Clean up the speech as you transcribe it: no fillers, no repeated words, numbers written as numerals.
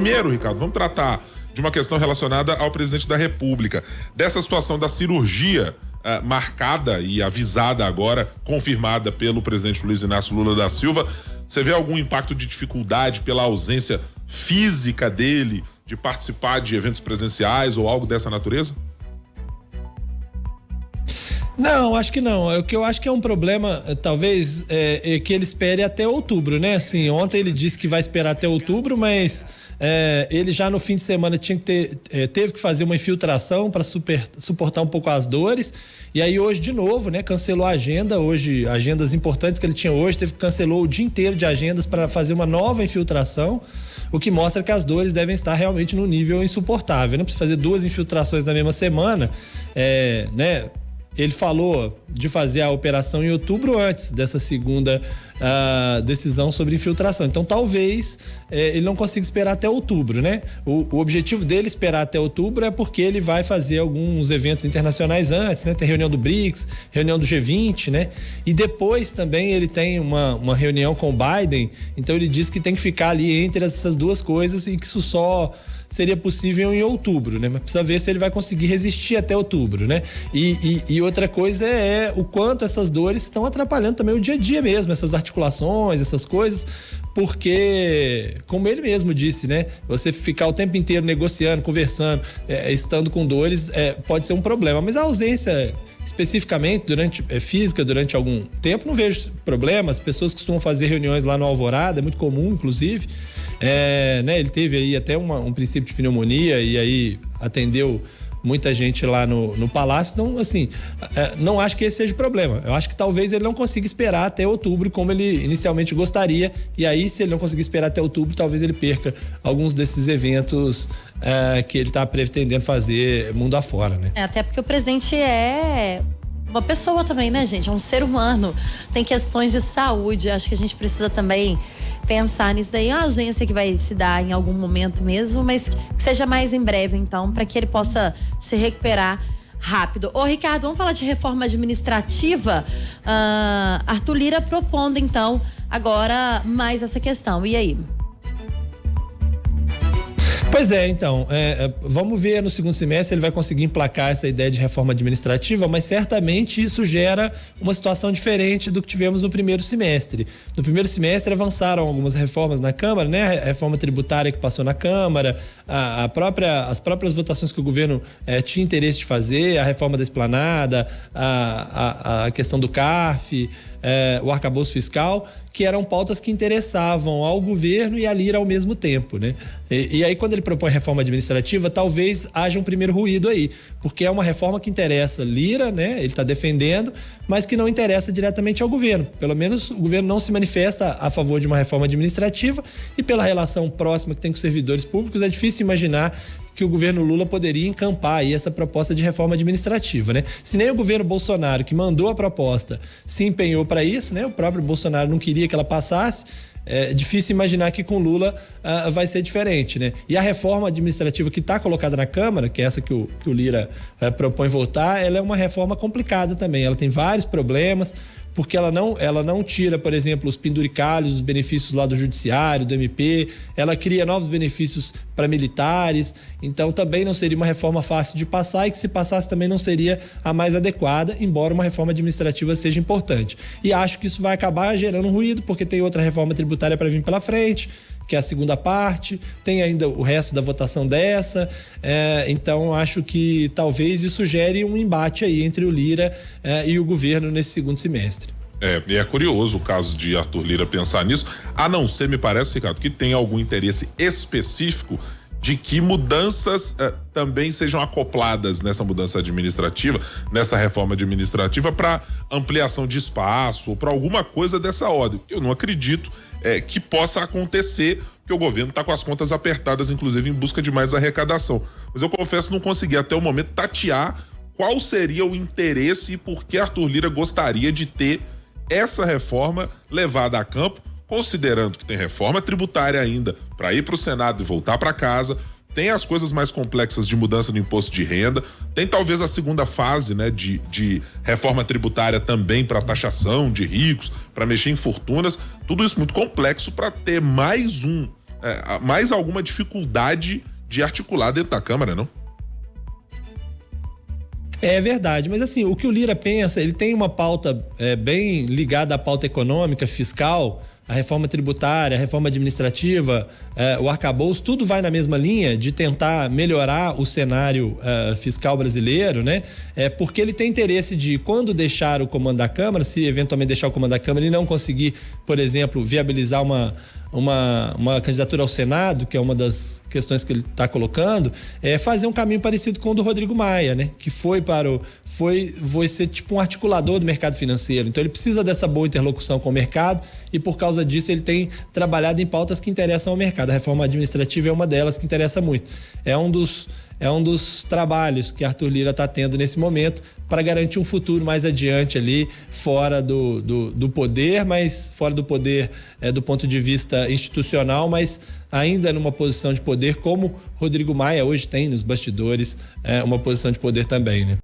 Primeiro, Ricardo, vamos tratar de uma questão relacionada ao presidente da República, dessa situação da cirurgia marcada e avisada agora, confirmada pelo presidente Luiz Inácio Lula da Silva. Você vê algum impacto de dificuldade pela ausência física dele de participar de eventos presenciais ou algo dessa natureza? Não, acho que não. O que eu acho que é um problema, talvez, é que ele espere até outubro, né? Assim, ontem ele disse que vai esperar até outubro, mas ele já no fim de semana teve que fazer uma infiltração para suportar um pouco as dores. E aí hoje, de novo, né? Cancelou a agenda. Hoje, agendas importantes que ele tinha hoje, cancelou o dia inteiro de agendas para fazer uma nova infiltração. O que mostra que as dores devem estar realmente num nível insuportável. Não precisa fazer 2 infiltrações na mesma semana, né? Ele falou de fazer a operação em outubro antes dessa segunda decisão sobre infiltração. Então, talvez ele não consiga esperar até outubro, né? O objetivo dele esperar até outubro é porque ele vai fazer alguns eventos internacionais antes, né? Tem reunião do BRICS, reunião do G20, né? E depois também ele tem uma reunião com o Biden. Então, ele diz que tem que ficar ali entre essas duas coisas e que isso só seria possível em outubro, né? Mas precisa ver se ele vai conseguir resistir até outubro, né? E outra coisa é o quanto essas dores estão atrapalhando também o dia a dia mesmo, essas articulações, essas coisas, porque, como ele mesmo disse, né? Você ficar o tempo inteiro negociando, conversando, estando com dores, pode ser um problema, mas a ausência especificamente física durante algum tempo, não vejo problema. As pessoas costumam fazer reuniões lá no Alvorada, é muito comum, inclusive. Né, ele teve aí até um princípio de pneumonia e aí atendeu muita gente lá no Palácio. Então, assim, não acho que esse seja o problema. Eu acho que talvez ele não consiga esperar até outubro como ele inicialmente gostaria, e aí, se ele não conseguir esperar até outubro, talvez ele perca alguns desses eventos que ele está pretendendo fazer mundo afora, né? Até porque o presidente é uma pessoa também, né, gente? É um ser humano, tem questões de saúde. Acho que a gente precisa também pensar nisso daí, a ausência que vai se dar em algum momento mesmo, mas que seja mais em breve, então, para que ele possa se recuperar rápido. Ô, Ricardo, vamos falar de reforma administrativa? Arthur Lira propondo, então, agora mais essa questão. E aí? Pois então, vamos ver no segundo semestre ele vai conseguir emplacar essa ideia de reforma administrativa, mas certamente isso gera uma situação diferente do que tivemos no primeiro semestre. No primeiro semestre avançaram algumas reformas na Câmara, né? A reforma tributária que passou na Câmara, as próprias votações que o governo tinha interesse de fazer, a reforma da esplanada, a questão do CARF, o arcabouço fiscal, que eram pautas que interessavam ao governo e a Lira ao mesmo tempo, né? E aí, quando ele propõe reforma administrativa, talvez haja um primeiro ruído aí, porque é uma reforma que interessa Lira, né? Ele está defendendo, mas que não interessa diretamente ao governo. Pelo menos o governo não se manifesta a favor de uma reforma administrativa, e pela relação próxima que tem com os servidores públicos, é difícil imaginar que o governo Lula poderia encampar aí essa proposta de reforma administrativa, né? Se nem o governo Bolsonaro, que mandou a proposta, se empenhou para isso, né? O próprio Bolsonaro não queria que ela passasse. É difícil imaginar que com Lula vai ser diferente, né? E a reforma administrativa que está colocada na Câmara, que é essa que o Lira propõe votar, ela é uma reforma complicada também. Ela tem vários problemas, porque ela não tira, por exemplo, os penduricalhos, os benefícios lá do judiciário, do MP, ela cria novos benefícios para militares. Então também não seria uma reforma fácil de passar, e que se passasse também não seria a mais adequada, embora uma reforma administrativa seja importante. E acho que isso vai acabar gerando um ruído, porque tem outra reforma tributária para vir pela frente, que é a segunda parte, tem ainda o resto da votação dessa, então acho que talvez isso gere um embate aí entre o Lira e o governo nesse segundo semestre. E é curioso o caso de Arthur Lira pensar nisso, a não ser, me parece, Ricardo, que tem algum interesse específico de que mudanças também sejam acopladas nessa mudança administrativa, nessa reforma administrativa, para ampliação de espaço ou para alguma coisa dessa ordem. Eu não acredito que possa acontecer, porque o governo está com as contas apertadas, inclusive em busca de mais arrecadação. Mas eu confesso não consegui até o momento tatear qual seria o interesse e por que Arthur Lira gostaria de ter essa reforma levada a campo, considerando que tem reforma tributária ainda para ir para o Senado e voltar para casa, tem as coisas mais complexas de mudança do imposto de renda, tem talvez a segunda fase, né, de reforma tributária também para taxação de ricos, para mexer em fortunas, tudo isso muito complexo para ter mais mais alguma dificuldade de articular dentro da Câmara, não? É verdade, mas assim, o que o Lira pensa, ele tem uma pauta bem ligada à pauta econômica, fiscal, a reforma tributária, a reforma administrativa, o arcabouço, tudo vai na mesma linha de tentar melhorar o cenário fiscal brasileiro, né? Porque ele tem interesse de, quando deixar o comando da Câmara, se eventualmente deixar o comando da Câmara e não conseguir, por exemplo, viabilizar uma candidatura ao Senado, que é uma das questões que ele está colocando, fazer um caminho parecido com o do Rodrigo Maia, né? Que foi ser tipo um articulador do mercado financeiro. Então ele precisa dessa boa interlocução com o mercado e, por causa disso, ele tem trabalhado em pautas que interessam ao mercado. A reforma administrativa é uma delas que interessa muito. É um dos trabalhos que Arthur Lira está tendo nesse momento para garantir um futuro mais adiante ali, fora do poder, mas fora do poder do ponto de vista institucional, mas ainda numa posição de poder, como Rodrigo Maia hoje tem nos bastidores, uma posição de poder também, né?